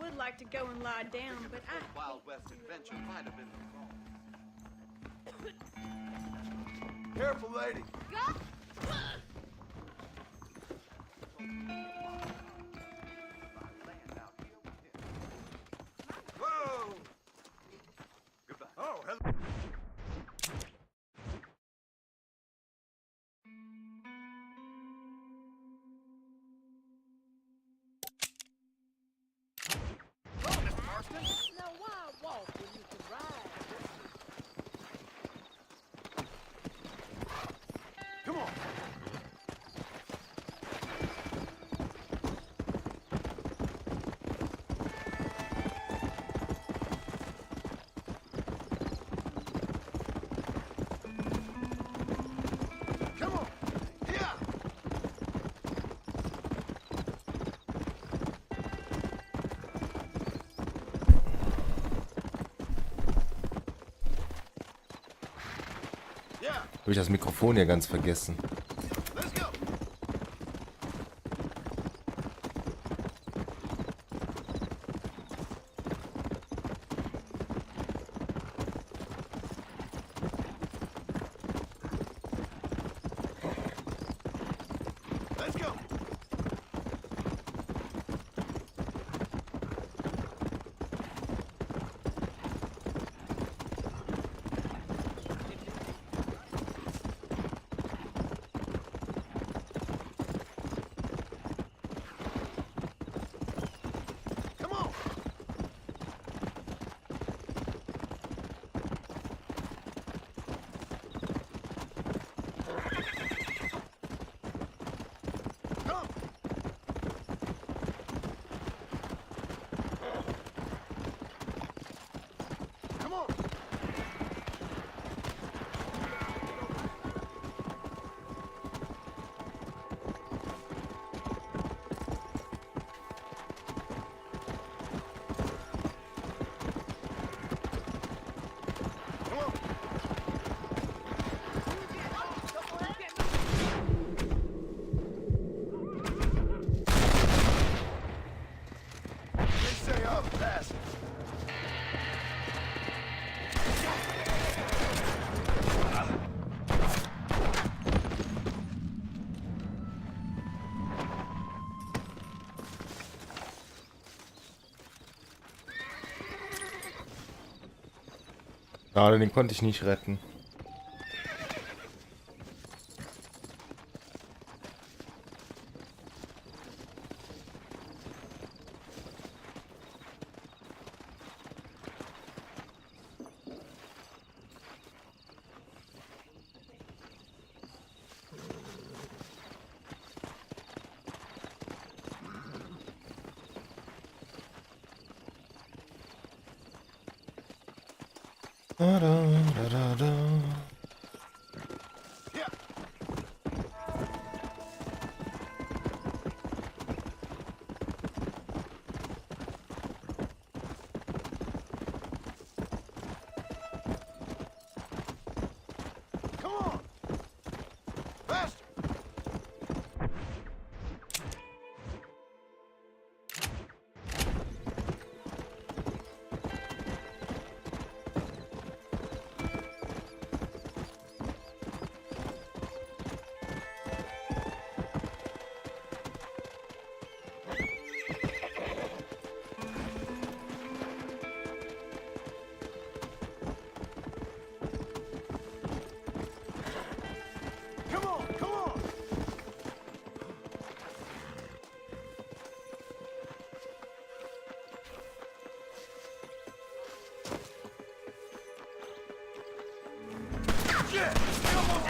would like to go and lie down, but Wild West adventure might have been wrong. Careful, lady. Whoa! Goodbye. Oh, hello. Hello, Mr. Marston. Now why walk when you can ride? Come on. Come on. Yeah. Yeah. Habe ich das Mikrofon ja ganz vergessen. Let's go. Let's go. Come on. Come. Come on. Come on. They say I'm fast. Ah, den konnte ich nicht retten. Da, da, da, da, da. Yeah. Come on. Faster. Come on. Come on. Yeah. Come on.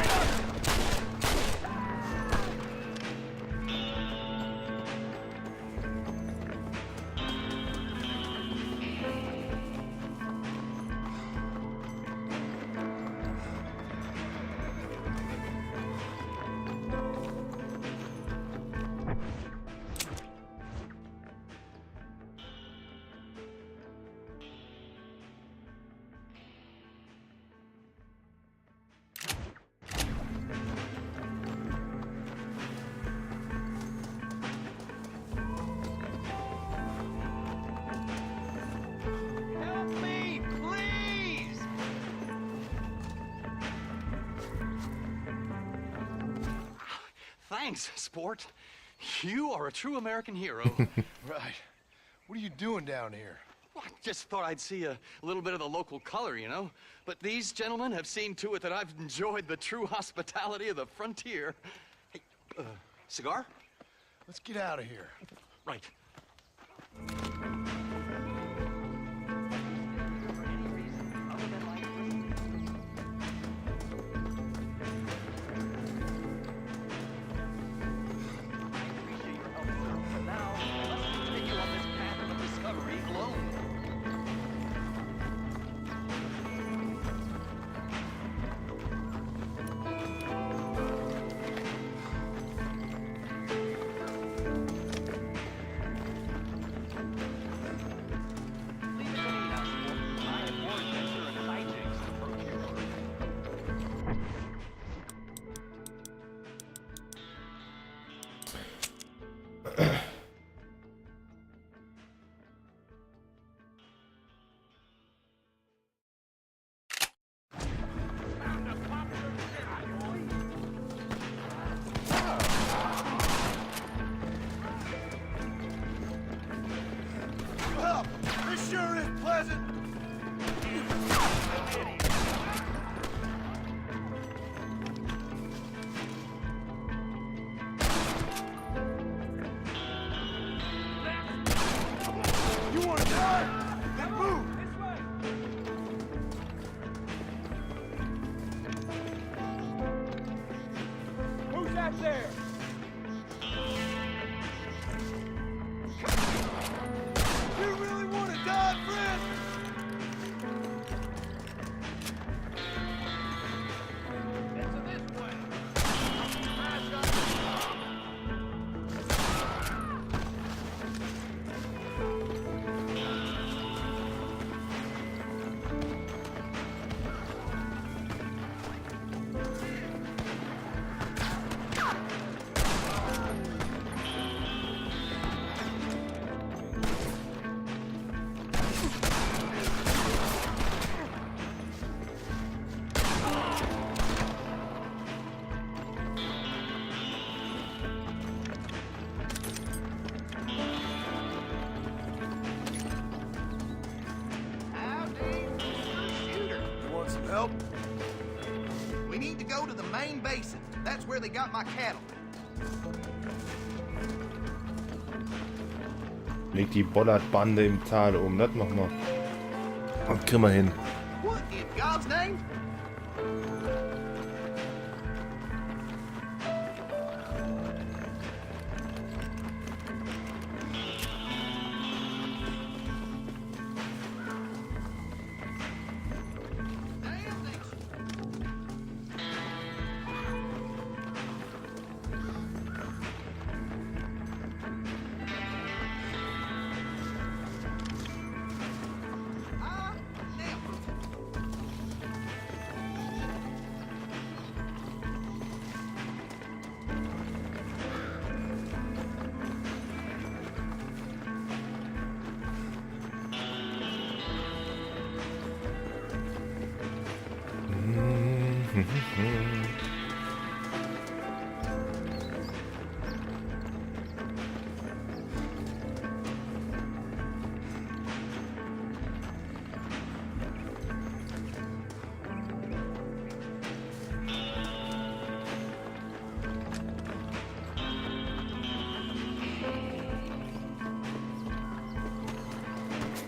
Thanks, sport. You are a true American hero. Right. What are you doing down here? Well, I just thought I'd see a little bit of the local color, you know? But these gentlemen have seen to it that I've enjoyed the true hospitality of the frontier. Hey, cigar? Let's get out of here. Right. Well, this sure is pleasant. You want to die? Then move. Who's that there? You really want to die, friend? Into this way. You want some help? We need to go to the main basin. That's where they got my cattle. Leg die Bollardbande im Tal um. Das machen wir. Und kriegen wir hin. What in God's name? Damn nation. Ah, now.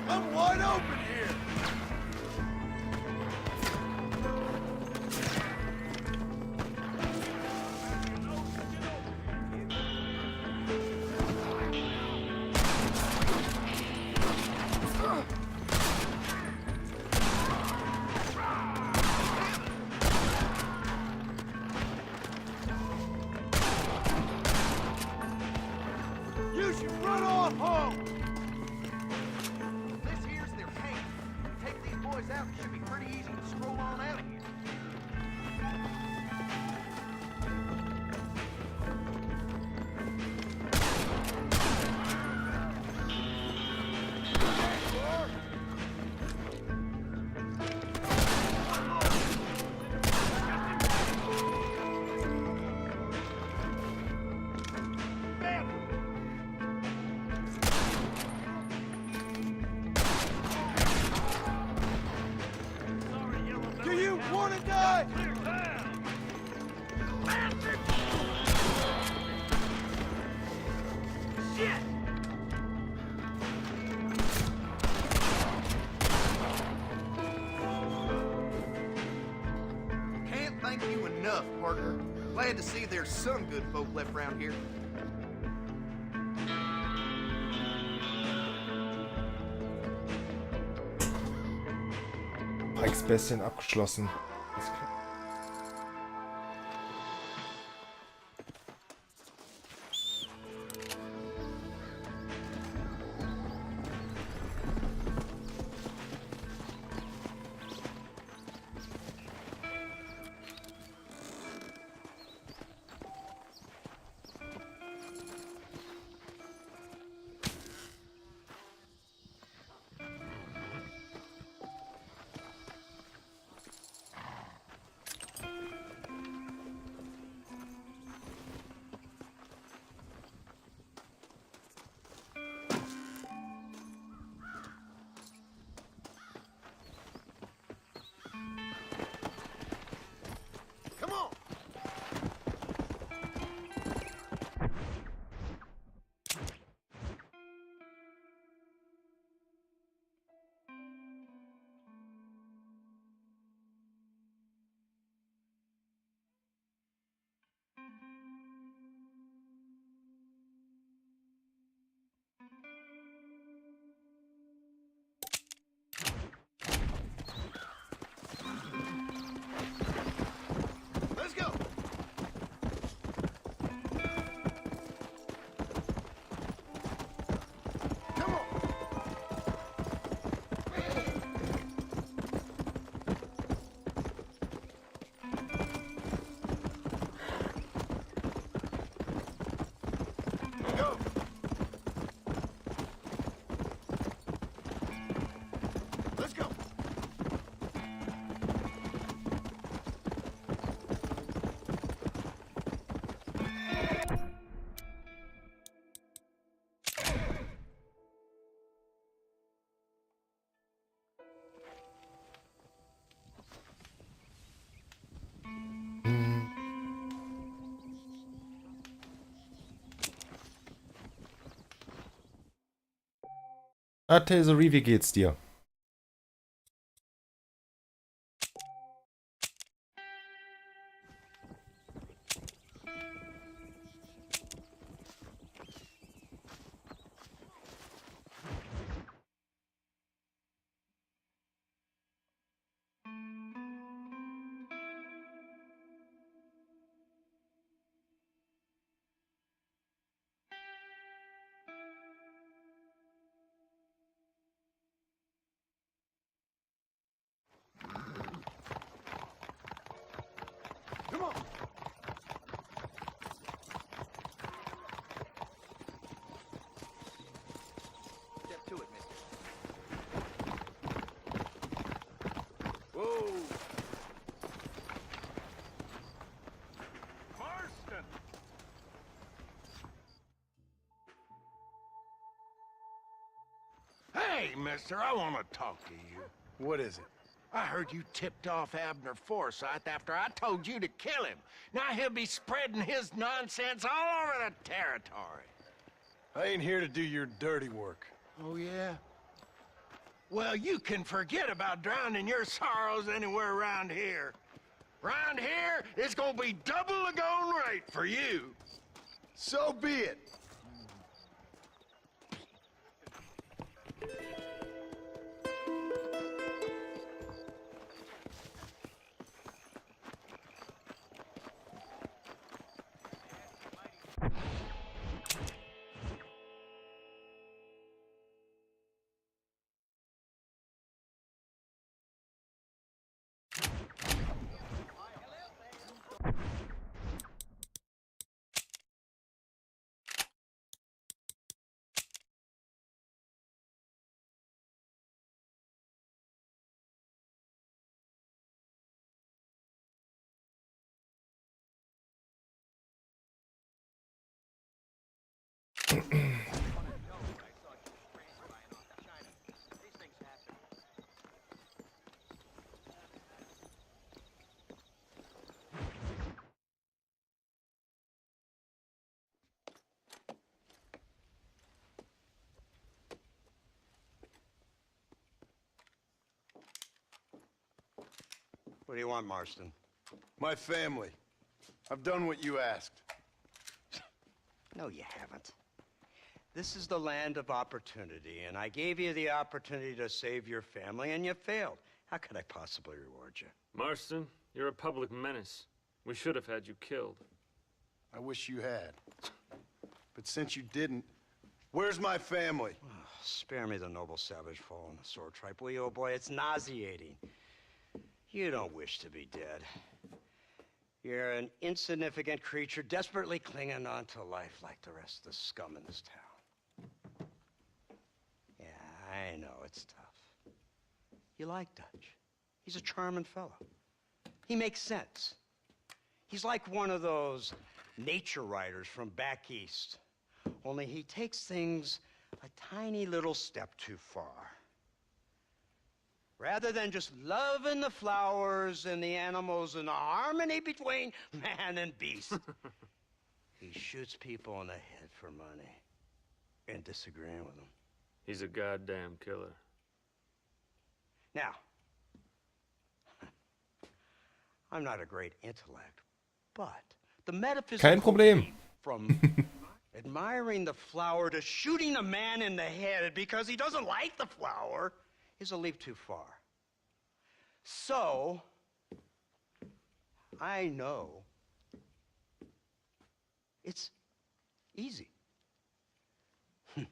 I'm wide open here. You should run on home. This here's their camp. Wanna die? Shit! Can't thank you enough, partner. Glad to see there's some good folk left around here. Pikes Bastion abgeschlossen. Come on! Let's go! Come on! Go! Let's go! Teserie, wie geht's dir? Come on! Step to it, mister. Whoa! Marston! Hey, mister, I want to talk to you. What is it? I heard you tipped off Abner Forsyth after I told you to kill him. Now he'll be spreading his nonsense all over the territory. I ain't here to do your dirty work. Oh, yeah? Well, you can forget about drowning your sorrows anywhere around here. Round here, it's gonna be double the going rate for you. So be it. What do you want, Marston? My family. I've done what you asked. No, you haven't. This is the land of opportunity, and I gave you the opportunity to save your family, and you failed. How could I possibly reward you? Marston, you're a public menace. We should have had you killed. I wish you had. But since you didn't, where's my family? Oh, spare me the noble savage fall on the sword tripe, will you, old boy? It's nauseating. You don't wish to be dead. You're an insignificant creature desperately clinging on to life like the rest of the scum in this town. Yeah, I know, it's tough. You like Dutch. He's a charming fellow. He makes sense. He's like one of those nature writers from back east. Only he takes things a tiny little step too far. Rather than just loving the flowers and the animals and the harmony between man and beast, he shoots people in the head for money and disagreeing with them. He's a goddamn killer. Now, I'm not a great intellect, but the metaphysical Kein Problem. leap from admiring the flower to shooting a man in the head because he doesn't like the flower is a leap too far. So, I know it's easy. You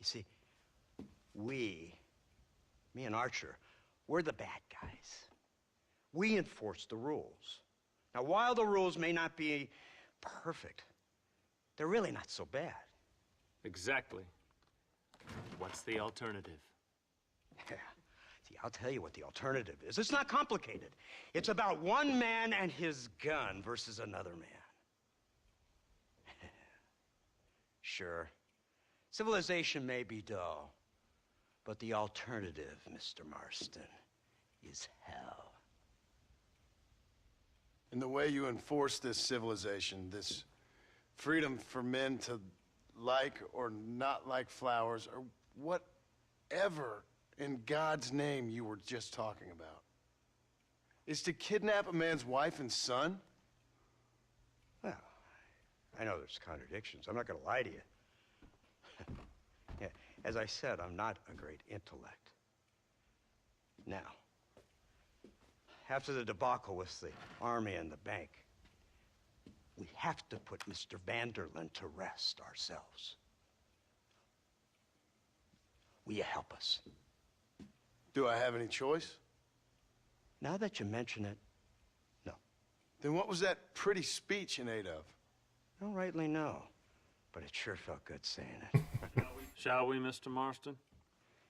see, me and Archer, we're the bad guys. We enforce the rules. Now, while the rules may not be perfect, they're really not so bad. Exactly. What's the alternative? Yeah. See, I'll tell you what the alternative is. It's not complicated. It's about one man and his gun versus another man. Sure, civilization may be dull, but the alternative, Mr. Marston, is hell. And the way you enforce this civilization, this freedom for men to like or not like flowers, or whatever in God's name you were just talking about, is to kidnap a man's wife and son? Well, I know there's contradictions. I'm not going to lie to you. Yeah, as I said, I'm not a great intellect. Now, after the debacle with the army and the bank, we have to put Mr. Vanderlyn to rest ourselves. Will you help us? Do I have any choice? Now that you mention it, no. Then what was that pretty speech in aid of? I don't rightly know, but it sure felt good saying it. Shall we, Mr. Marston?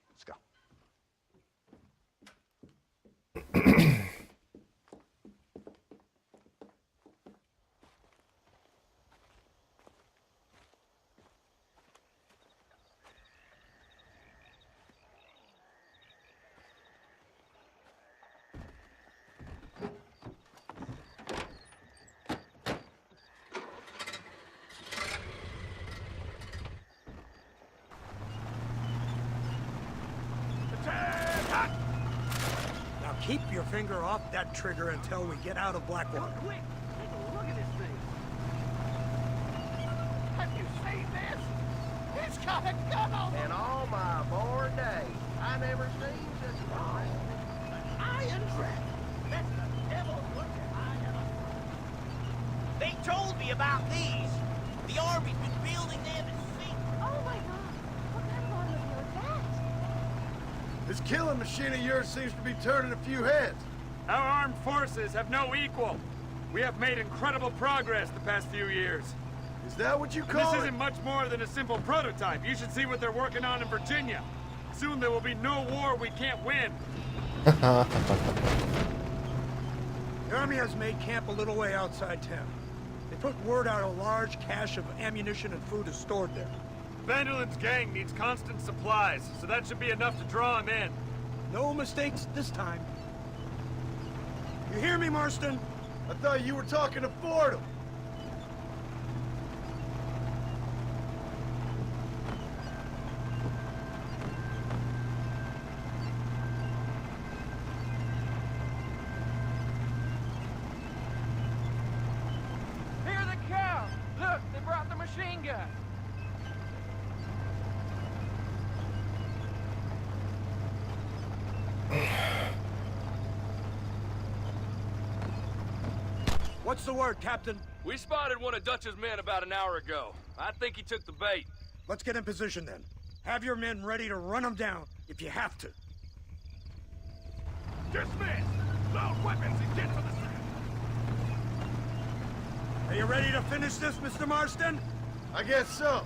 Let's go. Now keep your finger off that trigger until we get out of Blackwater. Quick, take a look at this thing. Have you seen this? It's got a gun on it. In all my born days, I never seen such a thing. An iron dragon. That's the devil's working I ever saw. They told me about these. The army's been building them in secret. Oh my god, what kind of automobile is that? This killing machine of yours seems to be turning a few heads. Our armed forces have no equal. We have made incredible progress the past few years. Is that what you And call this it? isn't much more than a simple prototype. You should see what they're working on in Virginia. Soon there will be no war we can't win. The army has made camp a little way outside town. They put word out a large cache of ammunition and food is stored there. Vanderlyn's gang needs constant supplies, so that should be enough to draw him in. No mistakes this time. You hear me, Marston? I thought you were talking to Fordham. machine gun. What's the word, Captain? We spotted one of Dutch's men about an hour ago. I think he took the bait. Let's get in position then. Have your men ready to run them down if you have to. Dismiss! Load weapons and get to the city! Are you ready to finish this, Mr. Marston? I guess so.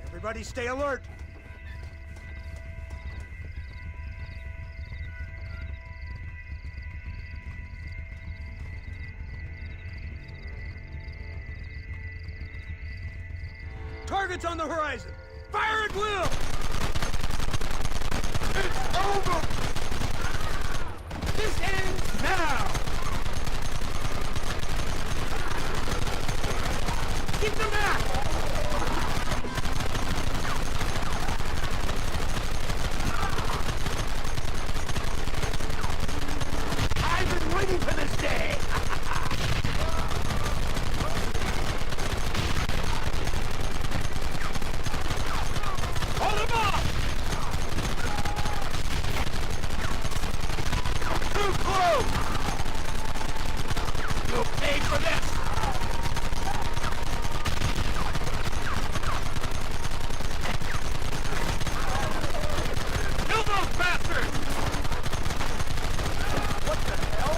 Everybody stay alert. Targets on the horizon. Fire at will! It's over! This ends now! Keep them back! I've been waiting for this day! Hold him up! Too close! You'll pay for this! Kill those bastards! What the hell?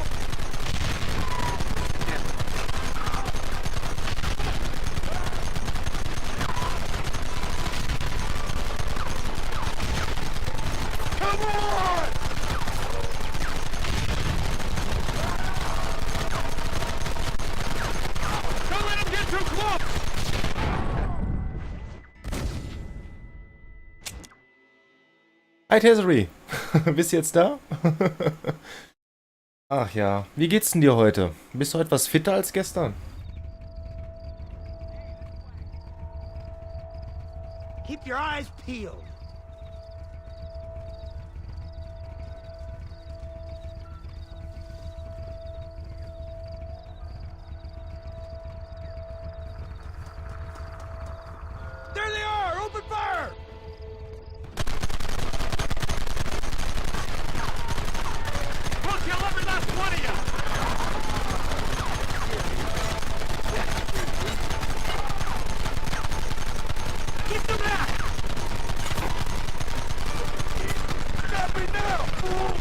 Come on! Don't let him get too close! Hi Tessery, bist du jetzt da? Ach ja, wie geht's denn dir heute? Bist du etwas fitter als gestern? Keep your eyes peeled. There they are! Open fire! We'll kill every last one of you! Keep them back! Stop me now, fool!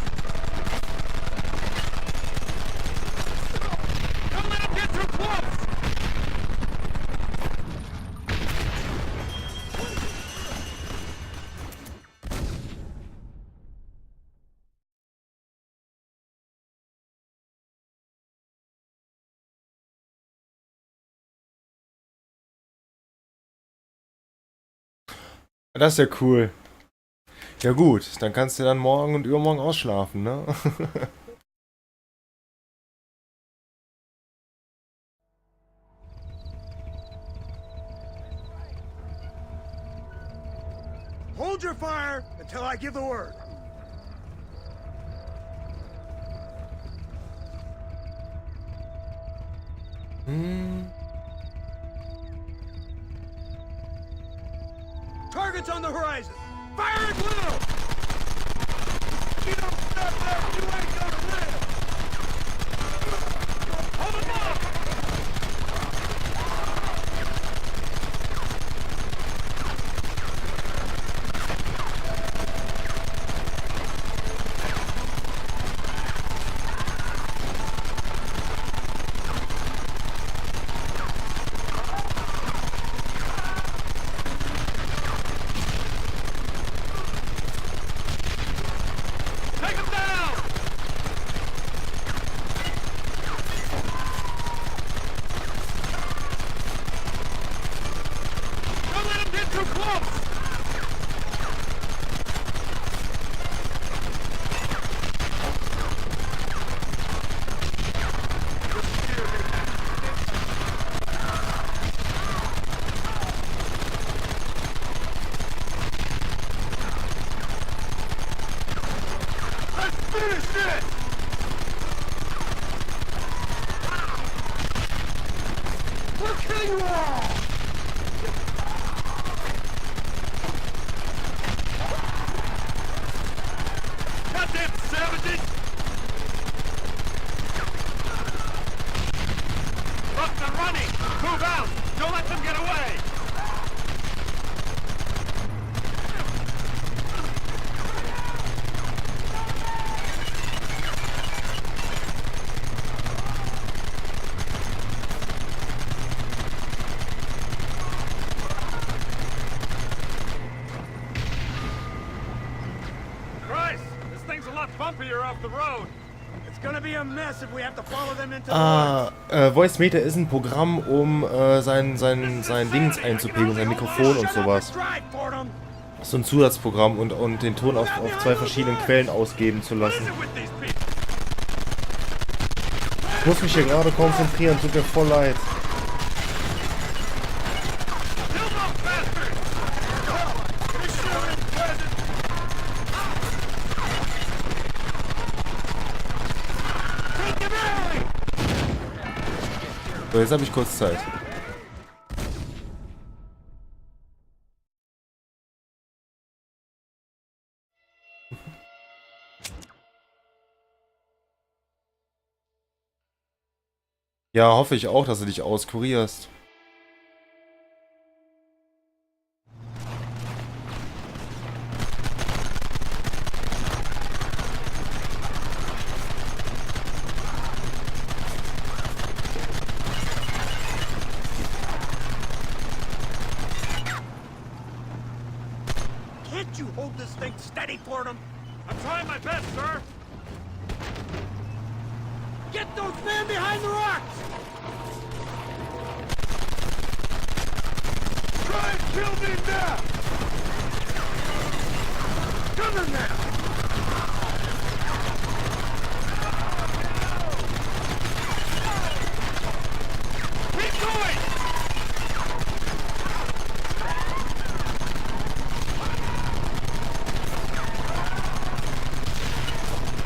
Don't let him get too close! Das ist ja cool. Ja gut, dann kannst du dann morgen und übermorgen ausschlafen, ne? Hold your fire until I give the word. Targets on the horizon. Fire at will! You don't stop there, you ain't gonna live! Hold them up! Take him down! Don't let him get too close! bumpier off the road. It's gonna be a mess if we have to follow them into the woods. Voice Meter ist ein Programm, um sein Dings einzupegeln, sein Mikrofon und sowas. So ein Zusatzprogramm und den Ton auf 2 verschiedenen Quellen ausgeben zu lassen. Ich muss mich hier gerade konzentrieren, tut mir voll leid. So, jetzt habe ich kurz Zeit. Ja, hoffe ich auch, dass du dich auskurierst. Can't you hold this thing steady for them? I'm trying my best, sir. Get those men behind the rocks! Try and kill me now! Come on now! Keep going!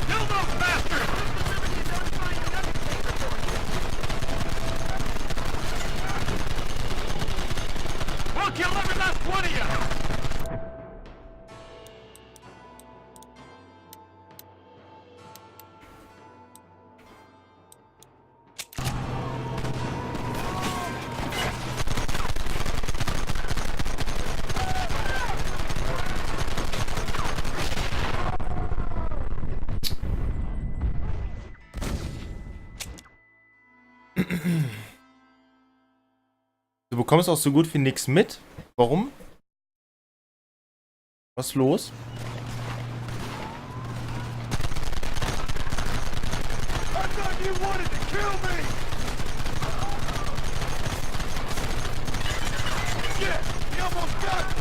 Kill those bastards! We'll kill every last one of you! Du bekommst auch so gut wie nichts mit. Warum? Was ist los? I thought you wanted to kill me! Yeah, you almost got me!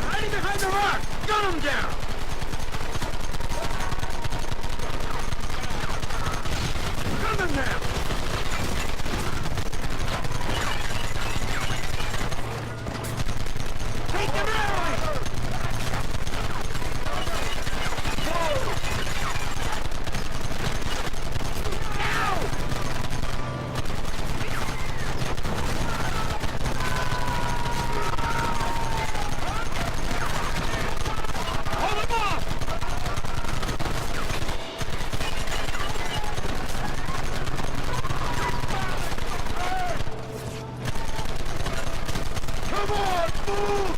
Hiding behind the rock! Gun him down! Gun him down! Take him out! Hold him off! Come on, move!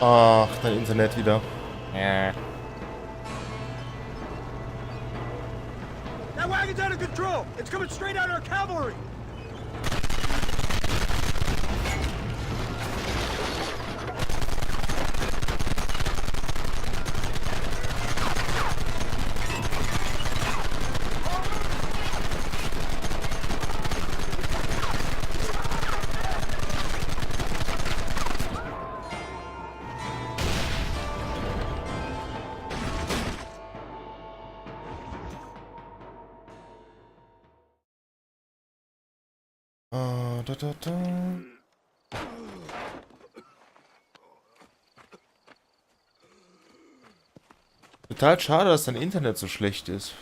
Ach, dein Internet wieder. That wagon's out of control! It's coming straight at our cavalry! Total schade, dass dein Internet so schlecht ist.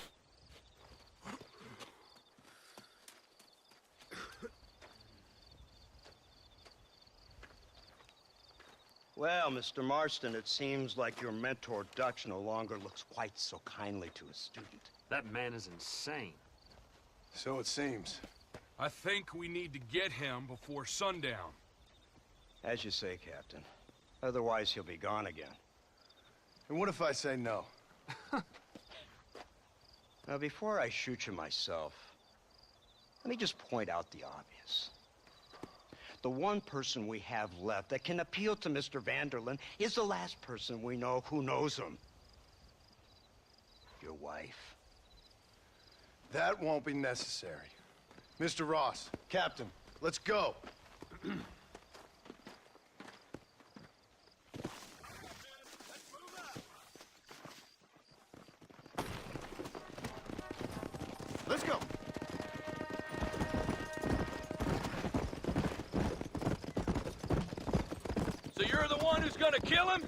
Well, Mr. Marston, it seems like your mentor Dutch no longer looks quite so kindly to his student. That man is insane. So it seems. I think we need to get him before sundown. As you say, Captain. Otherwise, he'll be gone again. And what if I say no? Now, before I shoot you myself, let me just point out the obvious. The one person we have left that can appeal to Mr. Vanderlyn is the last person we know who knows him. Your wife. That won't be necessary. Mr. Ross, Captain, let's go. Let's go. So you're the one who's gonna kill him?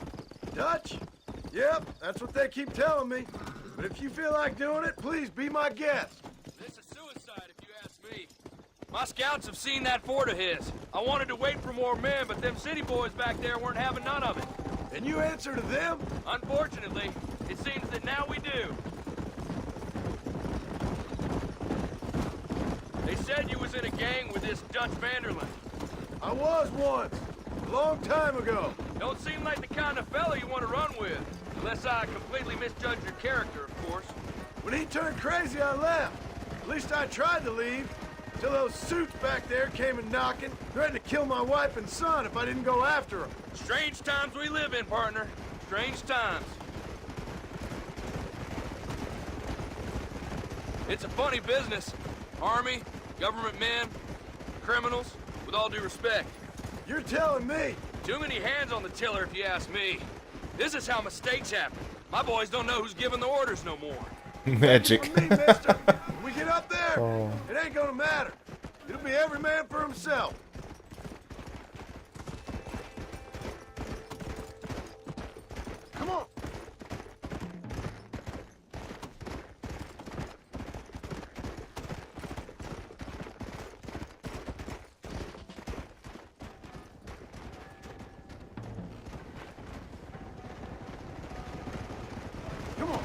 Dutch? Yep, that's what they keep telling me. But if you feel like doing it, please be my guest. This is suicide, if you ask me. My scouts have seen that fort of his. I wanted to wait for more men, but them city boys back there weren't having none of it. And you answer to them? Unfortunately, it seems that now we do. They said you was in a gang with this Dutch Vanderlyn. I was once, a long time ago. Don't seem like the kind of fella you want to run with. Unless I completely misjudged your character, of course. When he turned crazy, I left. At least I tried to leave, till those suits back there came and knocking, threatened to kill my wife and son if I didn't go after them. Strange times we live in, partner. Strange times. It's a funny business. Army, government men, criminals, with all due respect. You're telling me? Too many hands on the tiller, if you ask me. This is how mistakes happen. My boys don't know who's giving the orders no more. Magic. For me, mister. When we get up there, it ain't gonna matter. It'll be every man for himself. Come on. Come on.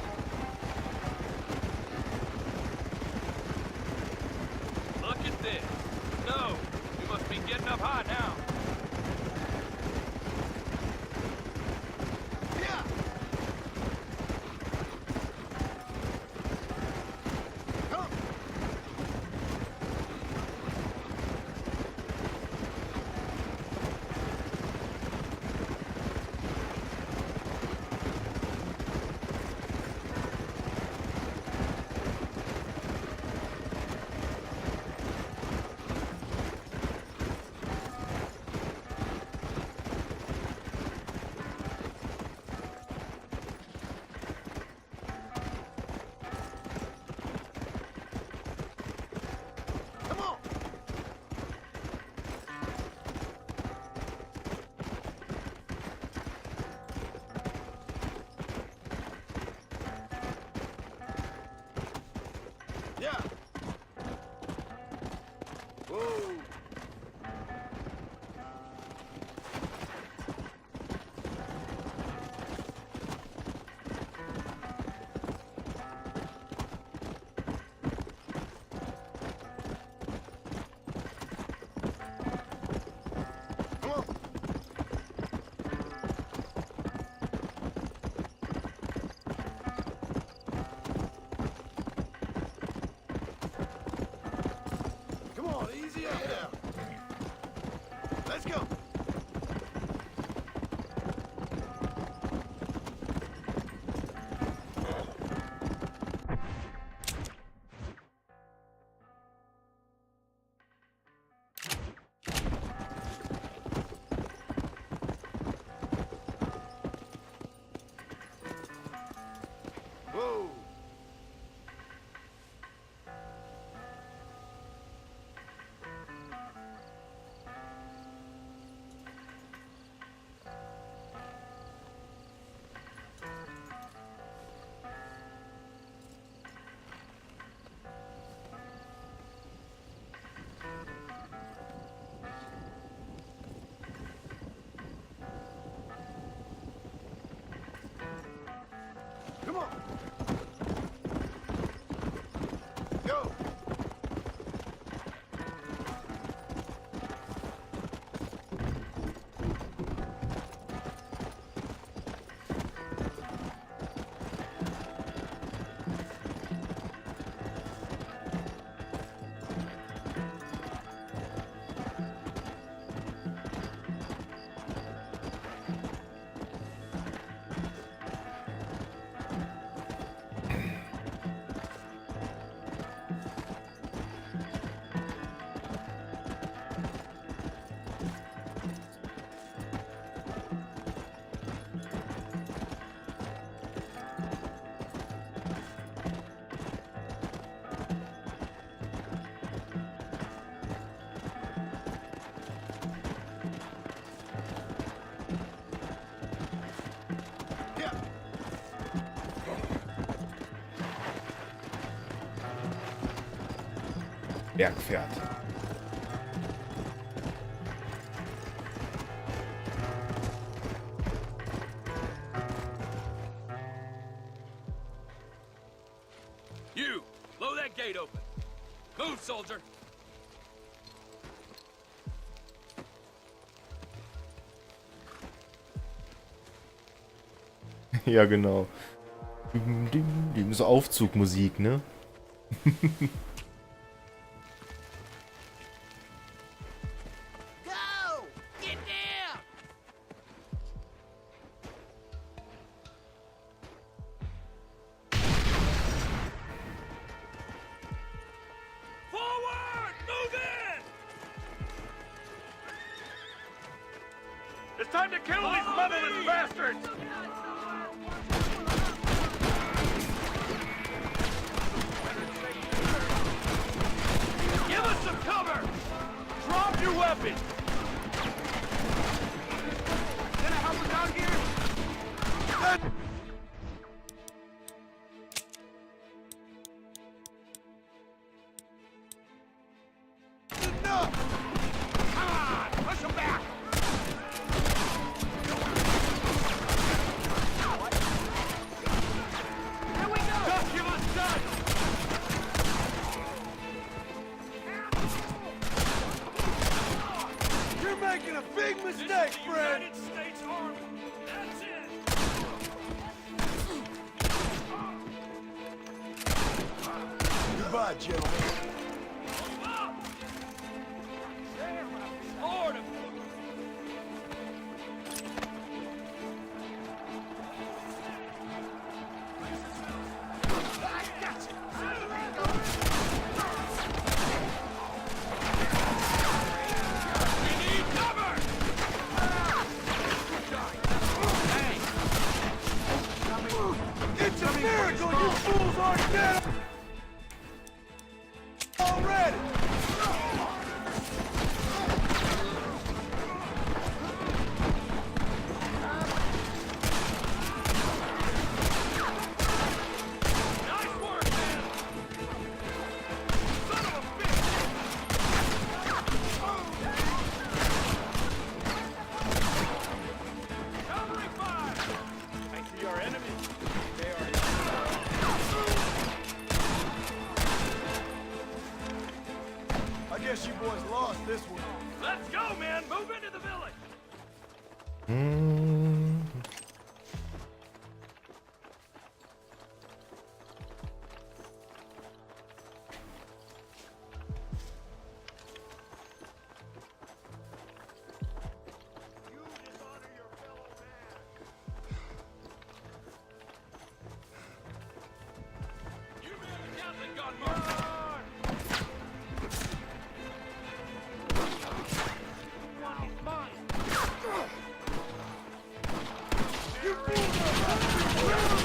Look at this. No, we must be Bergpferd. You, blow that gate open. Move, soldier. Ja, genau. So Aufzugmusik, ne? Go! Get down! Forward! Move in! It's time to kill these motherless bastards! Give us some cover! Drop your weapons! Can I help us out here? Enough! Come on! Push them back! Here we go! Just give us time! You're making a big mistake, friend! United States Army! That's it! Goodbye, gentlemen. Lord of... We need cover! It's a miracle you fools aren't dead already! Nice work, man! Son of a bitch! Covering fire! I see our enemies. They are I guess you boys lost this one. Let's go, man! Move into the village! You dishonor your fellow man! You man the Gatling gun, Mark! You fools are hungry! Where are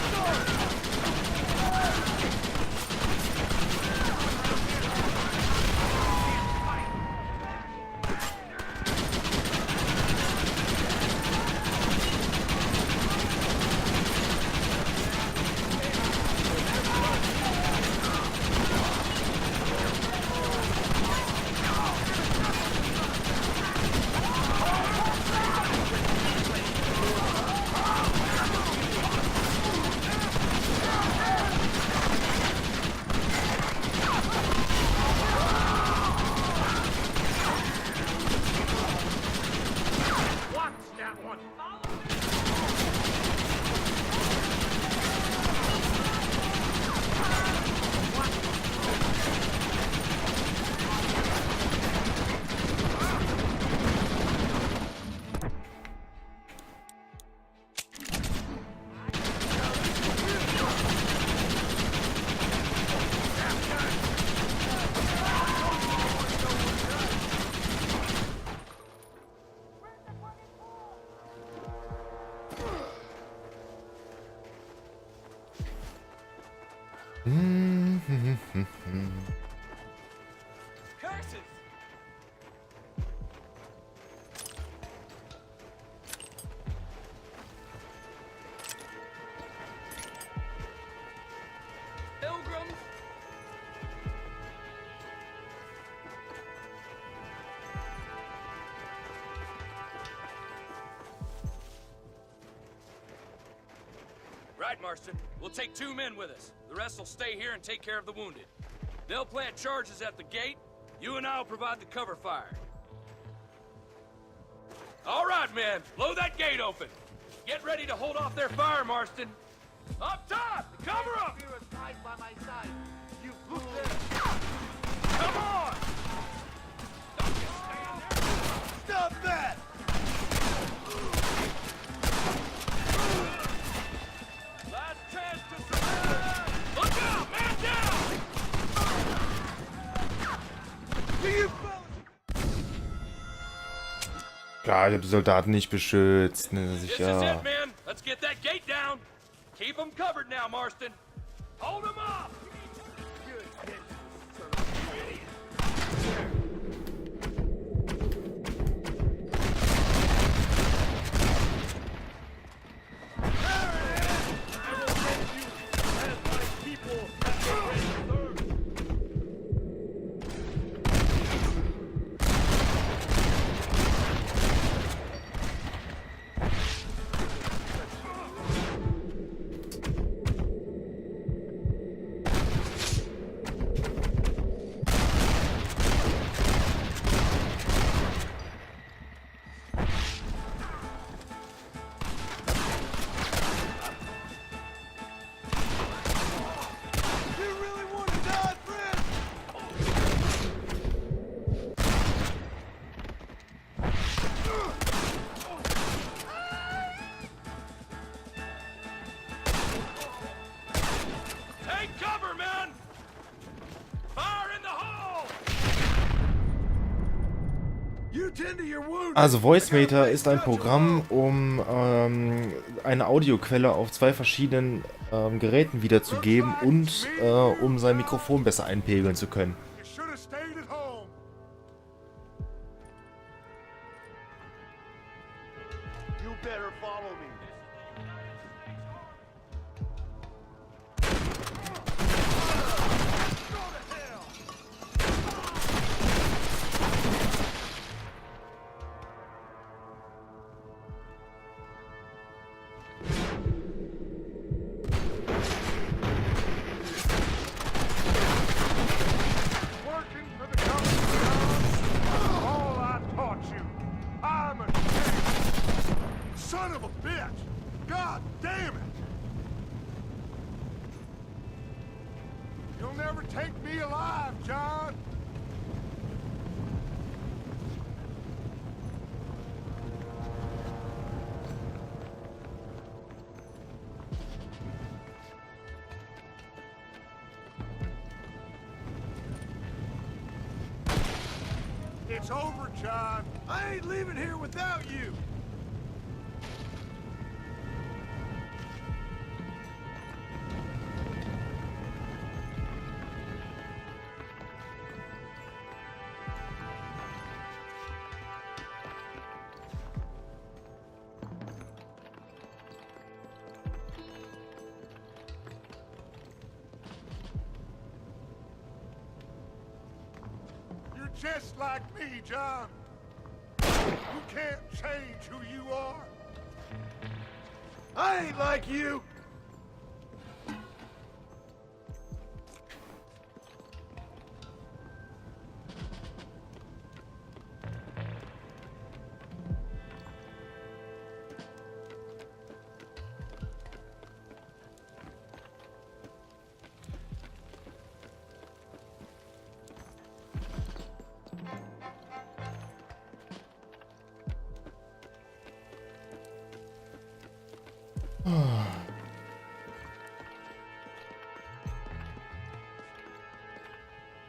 Watch that one! Curses! Pilgrims! Right, Marston. We'll take 2 men with us. The rest will stay here and take care of the wounded. They'll plant charges at the gate. You and I'll provide the cover fire. All right, men. Blow that gate open. Get ready to hold off their fire, Marston. Up top! Cover up! By my side. You fool. Come on! Don't just stand there. Stop that! Last chance to surrender! Look out! Man down! Do you fellas? Klar, ich habe die Soldaten nicht beschützt, ne, This is sicher. it, men. Let's get that gate down. Keep them covered now, Marston. Hold them up! Also Voicemeter ist ein Programm, um eine Audioquelle auf 2 verschiedenen Geräten wiederzugeben und um sein Mikrofon besser einpegeln zu können. Son of a bitch! God damn it! You'll never take me alive, John! It's over, John. I ain't leaving here without you. Just like me, John. You can't change who you are. I ain't like you.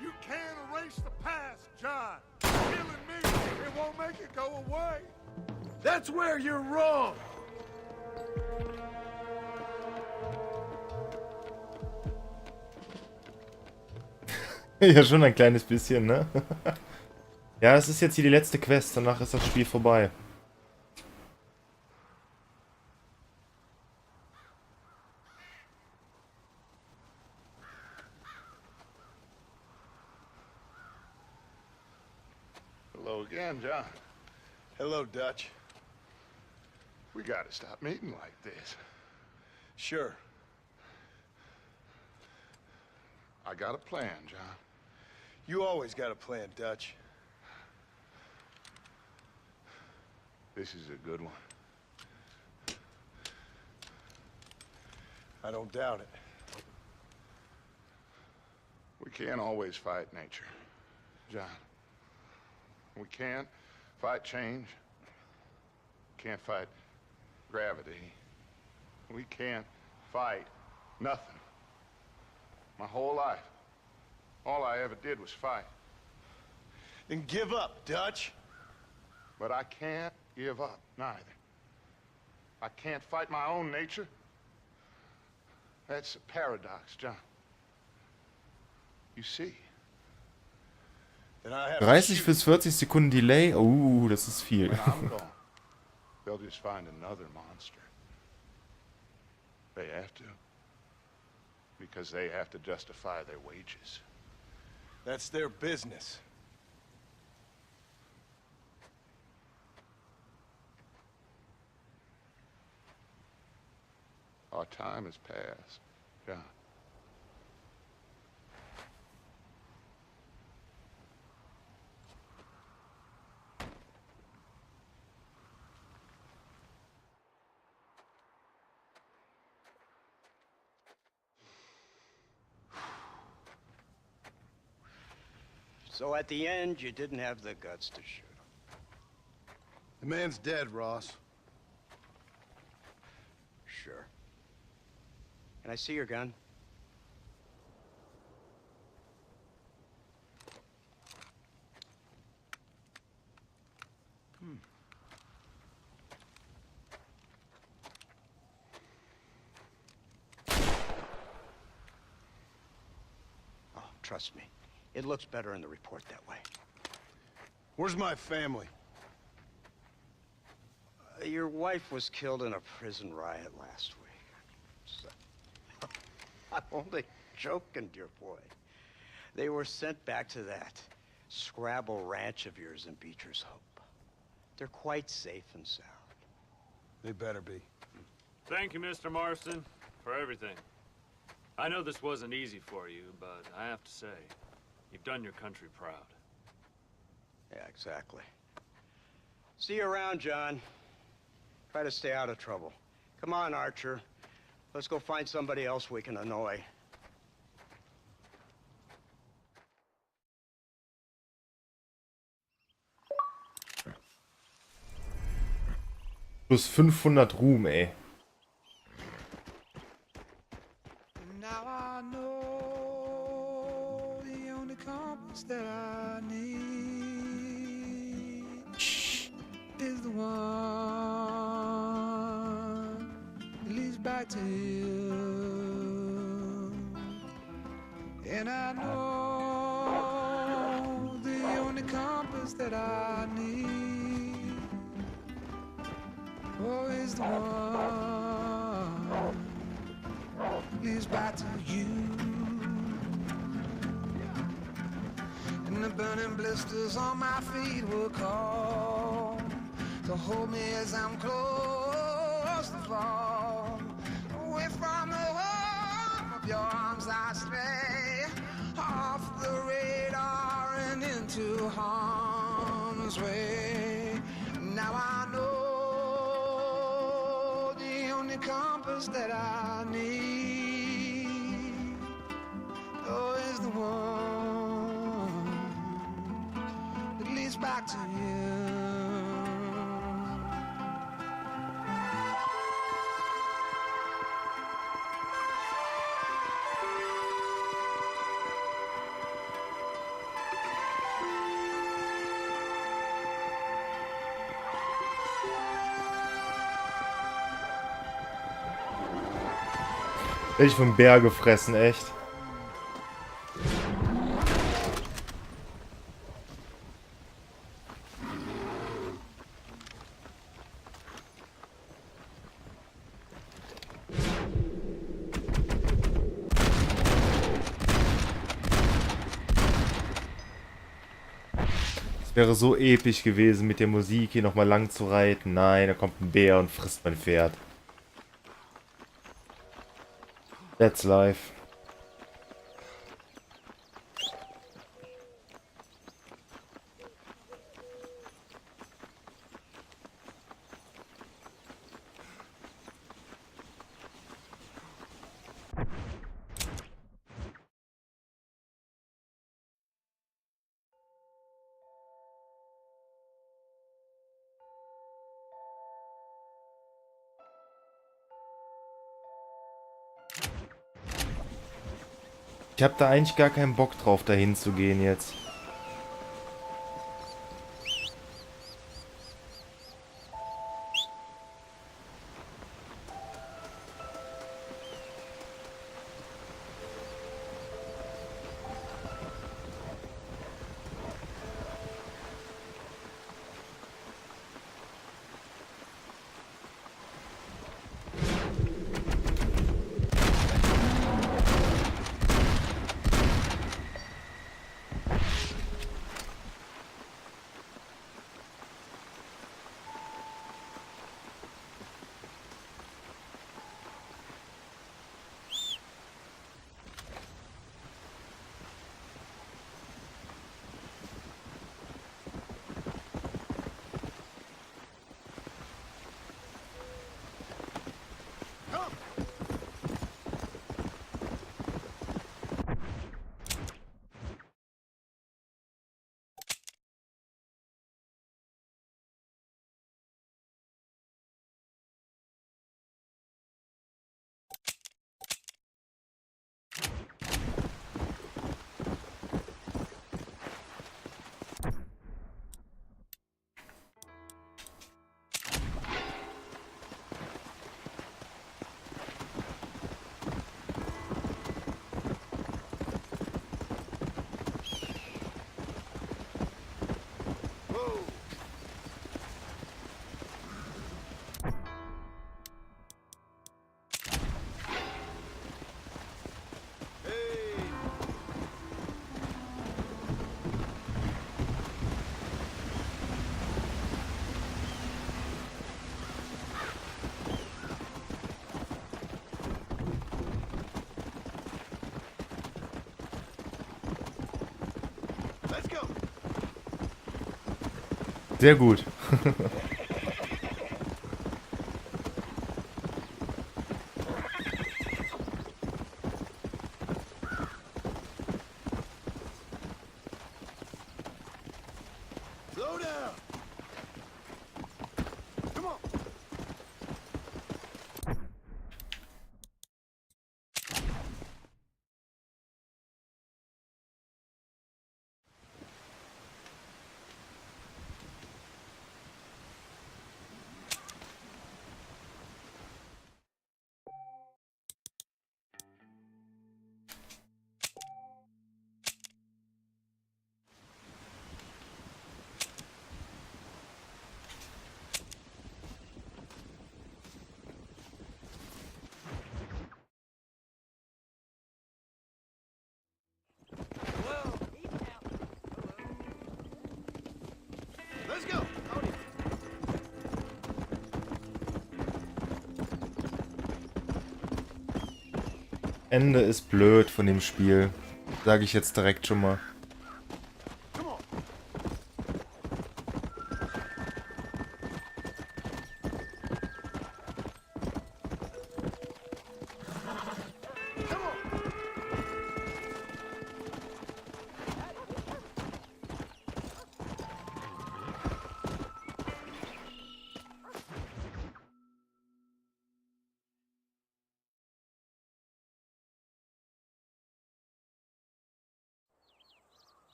You can't erase the past, John. Killing me, it won't make it go away. That's where you're wrong. Ja, schon ein kleines bisschen, ne? Ja, es ist jetzt hier die letzte Quest, danach ist das Spiel vorbei. Hello again, John. Hello, Dutch. We gotta stop meeting like this. Sure. I got a plan, John. You always got a plan, Dutch. This is a good one. I don't doubt it. We can't always fight nature, John. We can't fight change. Can't fight gravity. We can't fight nothing. My whole life, all I ever did was fight. Then give up, Dutch. But I can't give up, neither. I can't fight my own nature. That's a paradox, John. You see. Then I have 30 bis 40 Sekunden Delay. Das ist viel. When I'm gone, they'll just find another monster. They have to. Because they have to justify their wages. That's their business. Our time has passed, John. So at the end, you didn't have the guts to shoot him. The man's dead, Ross. Sure. Can I see your gun? Oh, trust me. It looks better in the report that way. Where's my family? Your wife was killed in a prison riot last week. So, I'm only joking, dear boy. They were sent back to that Scrabble ranch of yours in Beecher's Hope. They're quite safe and sound. They better be. Thank you, Mr. Marston, for everything. I know this wasn't easy for you, but I have to say, you've done your country proud. Yeah, exactly. See you around, John. Try to stay out of trouble. Come on, Archer. Let's go find somebody else we can annoy. Plus 500 Ruhm, ey. Now I know the only compass that I need is the one that leads back to you. And I know the only compass that I need is the one leads back to you. And the burning blisters on my feet will call to hold me as I'm close to fall. Away from the warmth of your arms I stray, off the radar and into harm's way. Now I know the only compass that I need is the one that leads back to you. Werde ich vom Bär gefressen, echt. Es wäre so episch gewesen, mit der Musik hier nochmal lang zu reiten. Nein, da kommt ein Bär und frisst mein Pferd. That's life. Ich habe da eigentlich gar keinen Bock drauf, dahin zu gehen jetzt. Sehr gut. Slow down. Come on. Let's go. Ende ist blöd von dem Spiel. Sage ich jetzt direkt schon mal.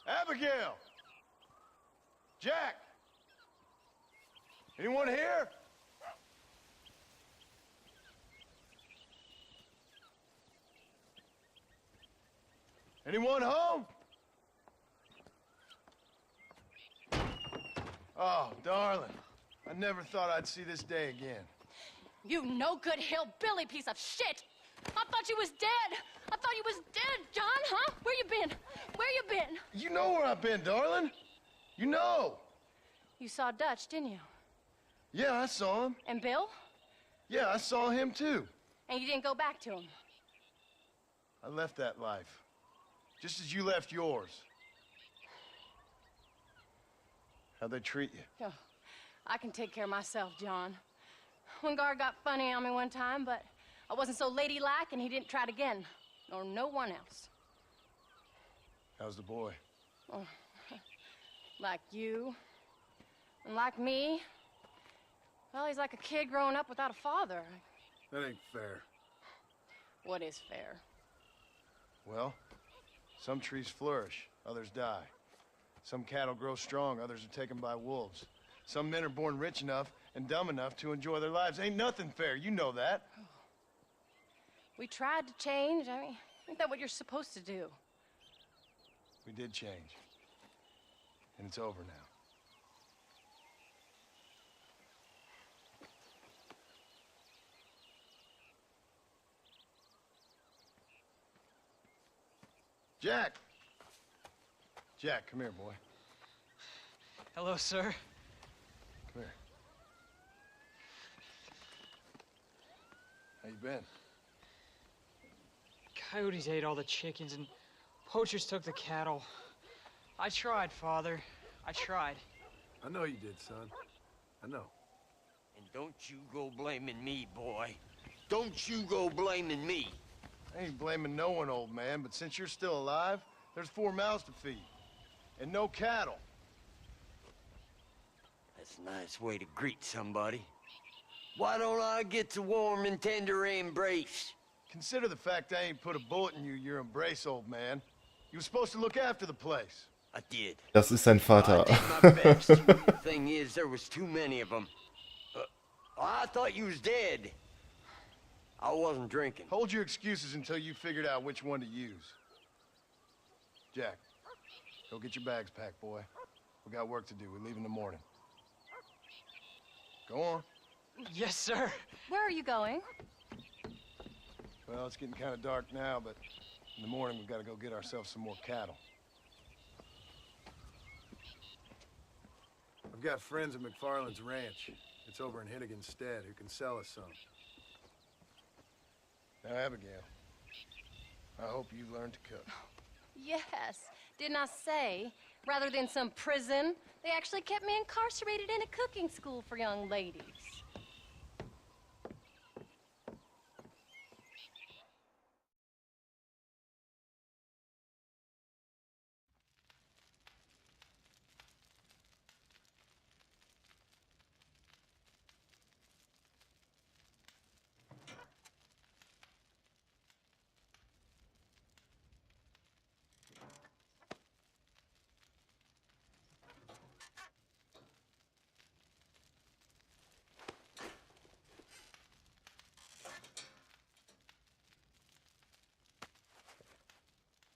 Abigail! Jack! Anyone here? Anyone home? Oh, darling. I never thought I'd see this day again. You no-good hillbilly piece of shit! I thought you was dead! I thought you was dead, John, huh? Where you been? Where you been? You know where I've been, darling. You know. You saw Dutch, didn't you? Yeah, I saw him. And Bill? Yeah, I saw him too. And you didn't go back to him? I left that life. Just as you left yours. How'd they treat you? Oh, I can take care of myself, John. One guard got funny on me one time, but I wasn't so ladylike and he didn't try it again. Nor no one else. How's the boy? Oh, like you. And like me. Well, he's like a kid growing up without a father. That ain't fair. What is fair? Well, some trees flourish, others die. Some cattle grow strong, others are taken by wolves. Some men are born rich enough and dumb enough to enjoy their lives. Ain't nothing fair, you know that. We tried to change. I mean, ain't that what you're supposed to do? We did change. And it's over now. Jack! Jack, come here, boy. Hello, sir. Come here. How you been? Coyotes ate all the chickens and poachers took the cattle. I tried, Father. I tried. I know you did, son. I know. And don't you go blaming me, boy. Don't you go blaming me. I ain't blaming no one, old man, but since you're still alive, there's 4 mouths to feed. And no cattle. That's a nice way to greet somebody. Why don't I get the warm and tender embrace? Consider the fact I ain't put a bullet in your embrace, old man. You were supposed to look after the place. I did. Das ist sein Vater. I did my best. The thing is, there was too many of them. I thought you was dead. I wasn't drinking. Hold your excuses until you figured out which one to use. Jack, go get your bags packed, boy. We got work to do. We leave in the morning. Go on. Yes, sir. Where are you going? Well, it's getting kind of dark now, but in the morning we've got to go get ourselves some more cattle. I've got friends at McFarland's ranch. It's over in Hinnigan's Stead who can sell us some. Now, Abigail, I hope you learn to cook. Yes. Didn't I say, rather than some prison, they actually kept me incarcerated in a cooking school for young ladies.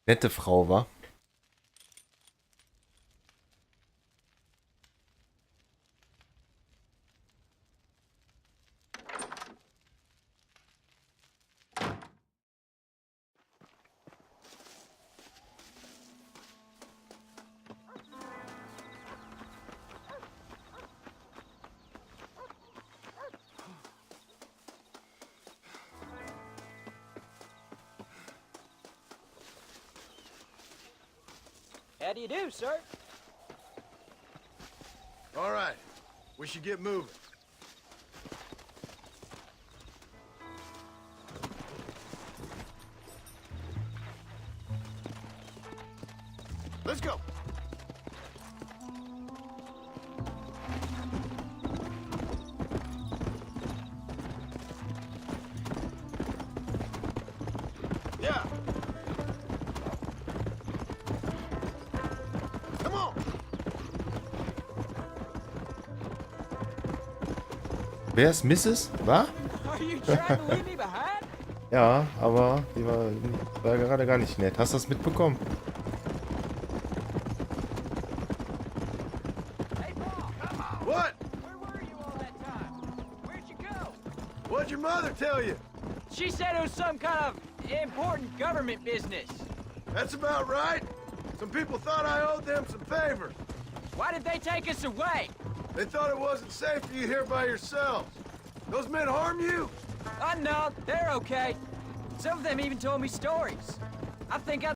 Nette Frau, wa? How do you do, sir? All right, we should get moving. Let's go. Yeah. Come on. Wer ist Mrs.? Was? Are you trying to leave me behind? Ja, aber die war gerade gar nicht nett. Hast du das mitbekommen? Hey, Paul. Come on. What? Where were you all that time? Where'd you go? What'd your mother tell you? She said it was some kind of important government business. That's about right. Some people thought I owed them some favors. Why did they take us away? They thought it wasn't safe for you here by yourselves. Those men harm you? No, they're okay. Some of them even told me stories. I think I